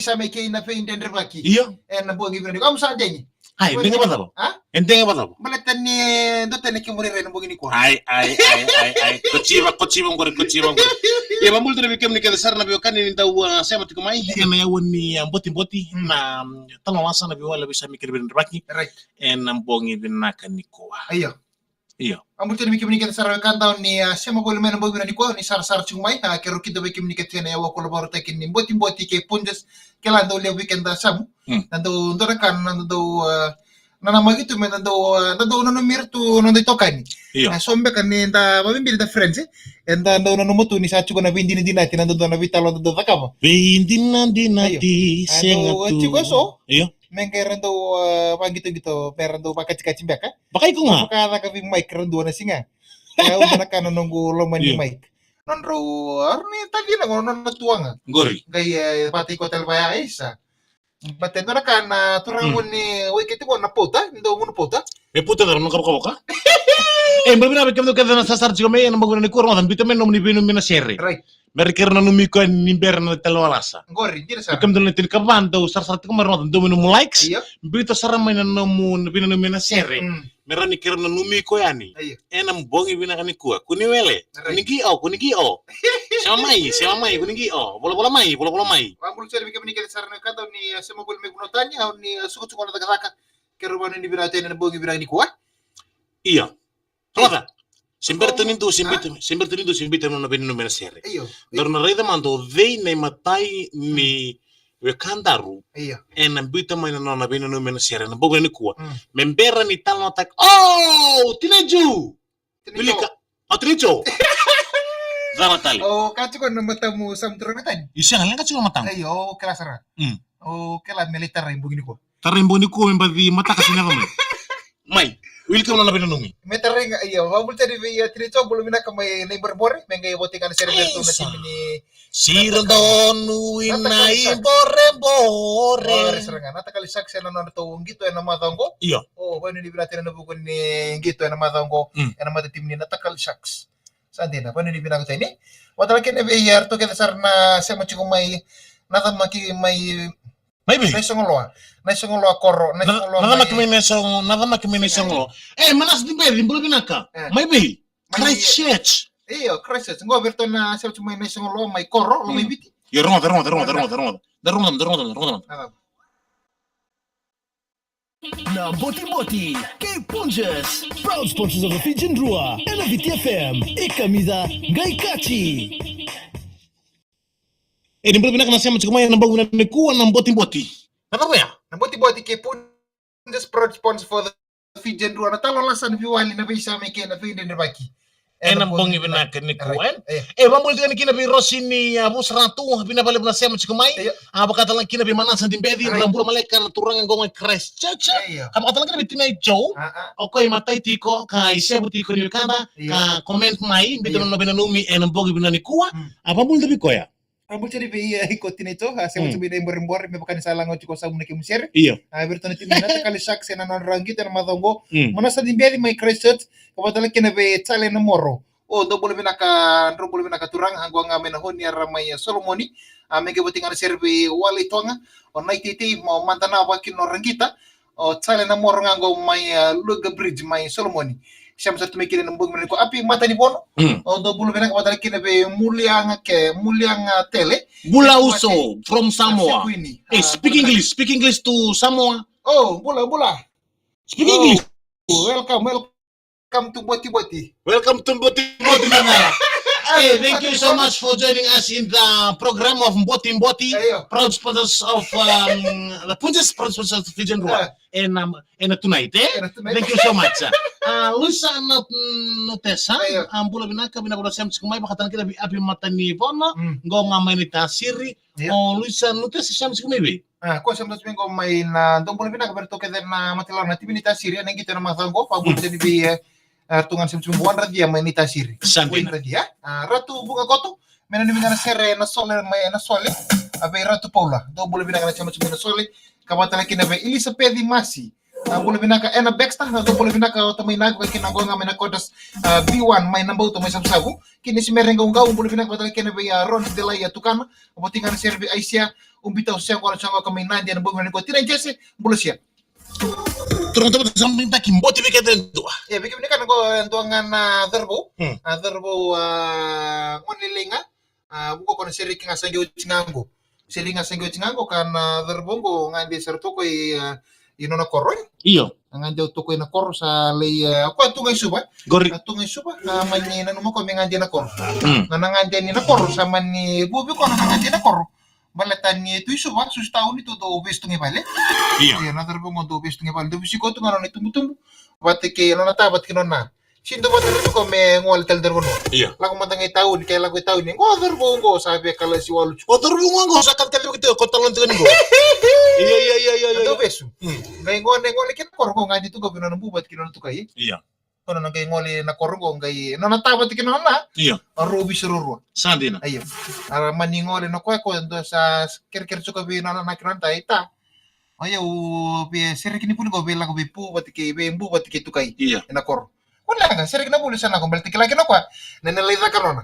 Sa may kay na fe intender baki. Iyo. Na buong ibig ko sa dengi. Hai, enteng apa tau? Ha? Enteng apa tau? Baletan ni dote ni kimuri ren buong ini ko. Ai. Kociba ngore. Ya mamul tu bikem ni kada sarna bio kan ni tahu saya mati kumai. Na ya woni boti na talo wasa na bio wala bisa mikir ben baki. Right. En buong ibin na kan ni ko. Iyo. Amul tu bikem ni kada sarna kan tahu ni saya boleh main buong ni ko ni sar cumai kero kita bikem ni kada na ya wakul baru tekin ni boti ke punjas kela do le weekend da samu. Nando kan nando nana magitu me nando nano mirtu nando tokani. Sombe kan ni da mabimbi da friends enda nando motu ni sa chuko na vindini dinati nando na vitalo nando takama. Vindina dinati sengatu. Chuko so. Iyo. Mengker nando gitu perando pakaci baka. Pakai ko nga. Kala ka vi mic rando na singa. Ya udah kan nunggu loman ni mic. Nonro arni tadi na ngono na tuanga. Gori. Gaya pati hotel baya isa. Batendo na kana turang ni wikiti ko na pota, ndo mo na pota. Puta dalam nungkap ka? Mbina bikem to kada na sasar chigo me na maguna ni kurma tan bitamen no ni binu mina sere. Right. Merker na numi ko ni ber na talwalasa. Ngori dira sa. Bikem to ni tin kaban to sar to marno to minu likes. Iya. Bito sarama na no mu binu mina sere. Mera ni kirna numi ko yani. Iya. Enam bongi bina kan ku. Kuni wele. Kunigi o. Sama mai kunigi o. Bola mai. Ambul cari bikem ni kada sarna kata ni sema gol me gunotanya ni suku na takaka. Kerubani ni binate na bongi binang ni kuat. Iya. Toda. Sempre tenindo no binu mina sere. Iyo. Dorna reda mando vei nei matai ni wekandaru. Iya. En ambita mai na binu no mina sere na bogo ni kuwa. Membera ni tal no tak. Oh, tineju. Bilika. Tinejo. Zama tali. Oh, kacu ko na matamu samtro na tan. Isi ang lang kacu matang. Ayo, kelasara. Oh, kelas militer rin bugini ko. Tarimbo ni ko mbadi mata kasi na kami. Mai. Welcome na binu numi. Metering iyo, ambul cari via tricho belum mina kamay neighbor bore, mengay botingan server tu na simini. Sirandonu inai bore. Serangan. Nata kali saksi na to gitu na matango. Iya. Oh, bueno ni berarti na bukun ni gitu na matango. Na mata tim ni nata kali saks. Sandi na bueno ni binago tani. Watalaki na via to kita sarna sama chiku mai nata maki mai Maybe. Naisongoloa koro. Nada makimene songolo. Manas di bedi belum binaka. Maybe. Christchurch. Iyo, Christchurch. Ngo berto na siya cuma naisongoloa may koro lo may biti. Ya ronda. Na Boti, K-Punches, proud sponsors of the Fijian Rua, and of VTFM, Ikamiza, Gaikachi. Di belum binaka nasema chikumaya na baguna ni kuwa na boti. Apa ya? Na boti K-Punches proud sponsor for the Fijian Rua. Na talo lasan viwali na bisa meke na Fijian baki. Enam bongi binaka ni kuwan. Bambul tiga ni kina bi rosini abus ratu bina bale bina sema chikumai. Bakata lang kina bi manas di bedi rambul maleka na turang ngong Christchurch. Kata lang kina bi tinay Joe. Okay matay tiko ka isebu tiko ni kanda ka comment mai bito no bina numi enam bongi bina ni kuwa. Bambul tabi ko ya. Ambul cari via ikotin itu, saya mau coba embor me bukan salah ngau cuko samu neke musir. Iya. Bertani tim nata kali saksi na rangi tan madongo. Mana sa dimbiali mai Christchurch, kabatala kina be chale na moro. Oh, do boleh binaka turang hanggo ngamen hon ya ramai Solomoni. Mege botingan serbi wali tonga. O nai titi mau mantana wakin orang kita. O chale na moro nganggo mai Luga Bridge mai Solomoni. Siya satu mikirin ng bugman ko api mata ni bono o do bulu benak wadal kina be muliang tele Bula uso from Samoa. Speak English to Samoa. Oh, bula Speak English. Welcome to Boti. Welcome to Boti. Hey, thank you so much for joining us in the program of Boti, proud sponsors of the Punjas, proud sponsors of Fijian Rua. And tonight, thank you so much. Lusa notesa, bula binaka binabula siam sikumai bakatan kita bi api mata ni bona, ngo ngamai ni tasiri. Oh, Lusa notesa siam sikumai. Ko siam notesa ngo mai na dong bula binaka bertoke na matilar na tibi ni tasiri, nang kita na matango, pabul jadi bi tungan sim buan radia mai ni tasiri. Buan radia. Ratu bunga goto, mena ni mena sere na sole mai na sole, abe Ratu Paula. Do bula binaka na siam na sole, kabatala kina be Elizabeth Masi. boleh binaka ena Baxter atau boleh binaka tamay nag kay kinanggo nga may nakodas B1 may nambaw to may sabsabu kini si merenga ungaw boleh binaka patay kene be Ron de la Tucana botingan servi Asia umbitaw siya ko sa kami nandiyan ang buwan ko tinay jese boleh siya. Teman-teman sampai tak kimboti bikin itu. Ya bikin kan ko tuangan derbo ngonilinga buko kono seri kinga sangyo cingango seri nga sangyo cingango kan derbo ngo ngandi serto ko inona korro Iyo. ngandi to ko na korro sa lay ko tungay suba Gori. tungay suba manni na mo ko ngandi na korro na ngandi ni na korro sa manni bubi ko na ngandi na korro balatan ni tu suba sus taon ito do besto ngi bale Iyo. ya na derbo ngo do besto ngi bale do bisiko to ngano ni tumbu bate ke no na tabat kinona Sindo ba talaga ko may ngwal tal derbo no? Iya. Lagu matang taon kaya lagu taon ni. Oh derbo ngo sabi kala si walu. Kotor bunga ko sa kalkal kita kotor lang ko. Iya. Do besu. Ngai ngol kin kor ko ngai dito ko binon bubat kinon to kay. Iya. Kono ngai ngol na kor ko ngai no na tabat kinon na. Iya. Robi sururo. Sandina. Ayo. Ara maningol na ko do sa ker suka bi na kinon ta ita. Ayo be sere kini pun ko be lagu be pu bat ke be mbu bat ke to kay. Iya. Na kor. Wala nga, sir na pulo sana kung balik lagi na kwa. Nanalay na karon.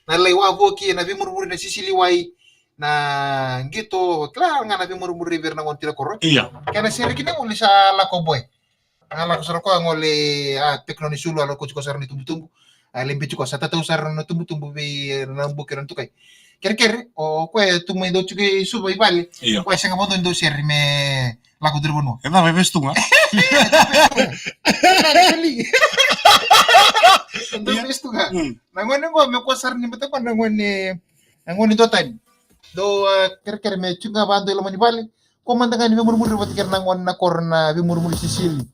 Nanalay wa boki na bimurmuri na sisiliway na gito. Klaro nga na bimurmuri river na konti na koro. Iya. Kaya na sir kini uli sa lako boy. Ang lako sa ko ang uli pekno ni sulu alo ko sar ni tumbu-tumbu. Limbi ko sa tataw sar na tumbu-tumbu bi na buki ran tukay. Kere o kwe tumay do chuke subay bali. Iya. Kwe sa nga mo do sir me lako derbo no. Kita me ves tu nga. Ando besto nga. Nangon ngo me ko sar ni mata ko nangon do tan. Do ker me chunga bando ilo manibali. Ko mandangan me murmur bat ker nangon na korna be murmur Sicily.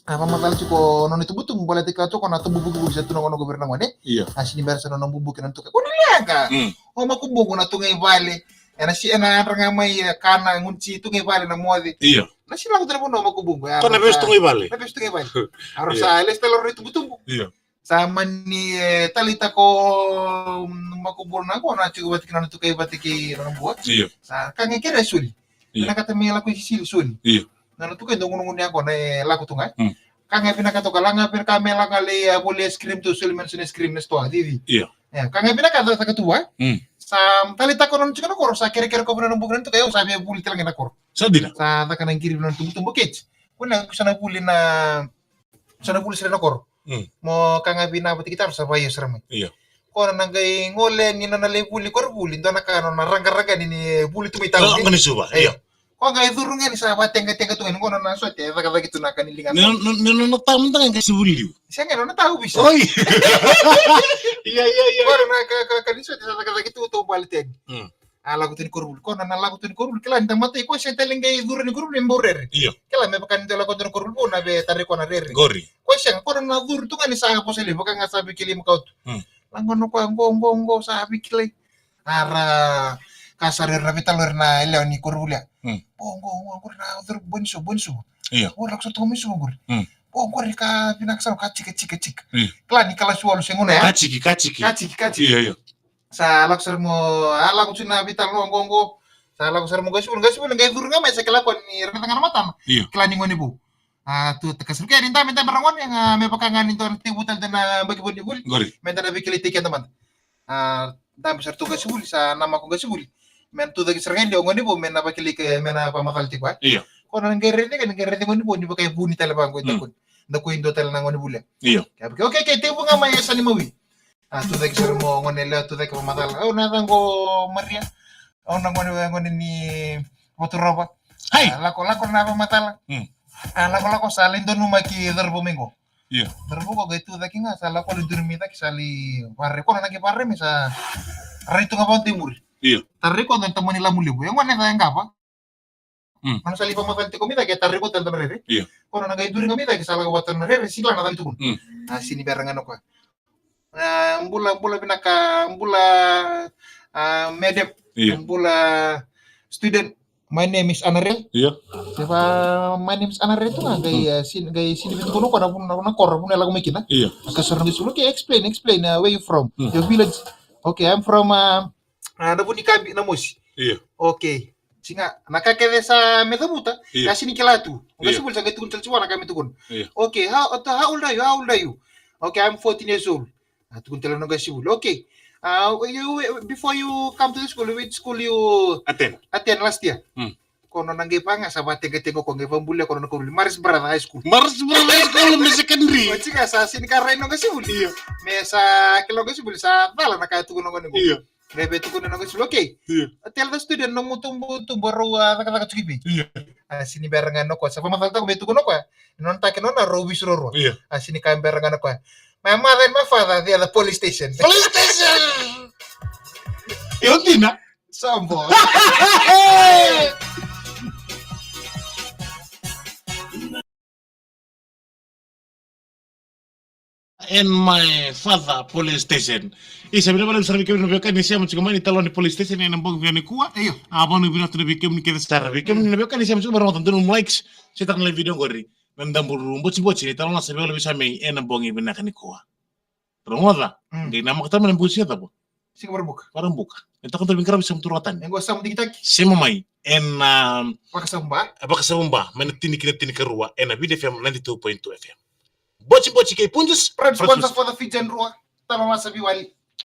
Apa matal ko non itu butung boleh tika to kona to bubu sa tuno kono goberna ngone. Iya. Asini bersa non bubu kenan to. Ko nilaga. O makumbungo na to ngai bali. Ena si ena ranga mai kana ngunci to ngai bali na modi. Iya. Na sila ko telepono makumbungo. Kau na ves tu ibali. Na besto ngai bali. Aro sa les telor itu butung. Iya. Sama ni talita ko makubur na ko na chugo bat kinan to kay batiki ran buat. Iya. Sa kange kere suli. Iya. Nakata me la ko sisili suli. Iya. Na to kay dongun ni ako na la ko tunga. Kange pinakato kalanga per kamela ngale boleh es krim to suli mention es krim nesto divi. Iya. Ya, kange pinakato ta katua. Sa talita ko non chugo ko sa kere ko binan bukan to kayo sabi buli tilang na ko. Sandina. Sa ta kanang kiri binan tumbu kits. Kuna ko sana buli na sana buli sila na ko. Mo kanga binabati kita sa bayo serme. Iya. Kono nangay ngole ni na buli kor buli ndo na kano na ranga ni buli tumitaw. Kau ngani suba. Iya. Ko nga idurung ni sa batenga to ngono na sote daga gitu na kanilingan. Nino nagtamang tangan kasi buliw. Siya nga na tahu bisa. Oy. Iya. Kono na kaniso sa daga gitu to baliteg. Lagu tin korbul kono na lagu tin korbul kala nda matay ko siya talengay idurung ni korbul emborer. Iya. Kala me pakan dela ko tin korbul na be tare ko na rere. Gori. Ko siya kono na dur to nga ni sa po sili baka nga sabi kili mo kaut. Langono ko ang gongo sabi kili. Ara kasar rabitalor na ilaw ni korbulya. Bongo na dur bunso. Iya. Ora ko to miso ngor. Bongo ka pinaksa kacik. Iya. Klani kala suwalu sengono ya. Kaciki. Kacik. Iya. Sa laksar mo ala ko sina vital no gongo. Sa laksar mo gasul ngay dur nga may sa kala ko ni ratang mata. Iya. Klani ngoni bu. Tu tekas kaya dinta minta barangon yang may pakangan into tibutal na bagi bodi buli. Gori. Minta na bikili tiket teman. Dami sartu gasuli sa nama ko gasuli. Men tu dagi sergen dia ngoni bu men na bakili ke men na pamakal tikwa. Iya. Kono nang gerene ngoni bu ni bakay buni talabang ko itakon. Dako indo tal na ngoni buli. Iya. Okay, tibu nga may sa ni mawi. Tu dagi ser mo ngoni le tu dagi pamatal. Oh na tango Maria. Oh na ngoni ni Moturoba. Hai. Lako na pamatal. Lako sa lindo numaki darbo mengo. Iya. Darbo ko gaitu daki nga sa lako lidurmita kisali pare ko na naki pare mi sa rito nga ba timur. Iya. Tarri ko dan teman nila muli bu. Yang mana yang apa? Ano sa lipa makanti ko mita kaya tarri ko tanto rere. Iya. Kono na gaitu nga mita kisala ko watan rere sila na tanto kun. Sini berangan ko. Mbula medep. Iya. Mbula student. My name is Anarel. Iya. Siapa my name is Anarel itu nga gay sini bitu kono ko na kor na lagu mikina. Iya. Kasar nang disulo kay explain where you from. Your village. Okay, I'm from Nabuni Kabi na Musi. Iya. Okay. Singa nakakede sa metamuta Iya. kasi ni kilatu. Iya. Ngasibul sa tukun telchuana kami tukun. Iya. Okay, how old are you? How old are you? Okay, I'm 14 years old. Tukun telano ngasibul. Okay. Before you come to the school, which school you attend last year? Kono nangge panga sa bate ketengo ko ngepam bulle kono ko Maris Brother High School. Maris Brother High School me secondary. Chica sa sin kareno ngasibul. Iya. Me sa kilo ngasibul sa tala nakatukun ngo ngo. Iya. Rebe tukun ngo ngasibul. Okay. Iya. Tell the student no mutumbu tumbaro kata tukibi. Iya. Sini barengan ko sa pamafalta ko betuko no ko non ta kenon na robis roro Iya. sini kan barengan ko my mother and my father they are the police station Yung tina. sombo And my father police station. Isa bila bala sarvi kemi nabeka ni siya mchukuma ni talon ni police station ni nambog vya ni kuwa. Iyo. Abang ni binatu nabi kemi ni keda sarvi kemi nabeka ni siya mchukuma rawa tantu likes. Kita nilai video gori. Mendamburu boci ni talon nasa bila bisa mei nambog ni binaka ni kuwa. Termoda. Di nama kita menembusi apa? sing berbuka Parang buka. Ito kan terbingkara bisa mturatan. yang gua sam dikitaki Sema mai. En pakasamba abaka sabumba menetini kerua. En video FM 92.2 FM. Boci kay punjus. proud sponsor for the Fijian Rua tama masabi wali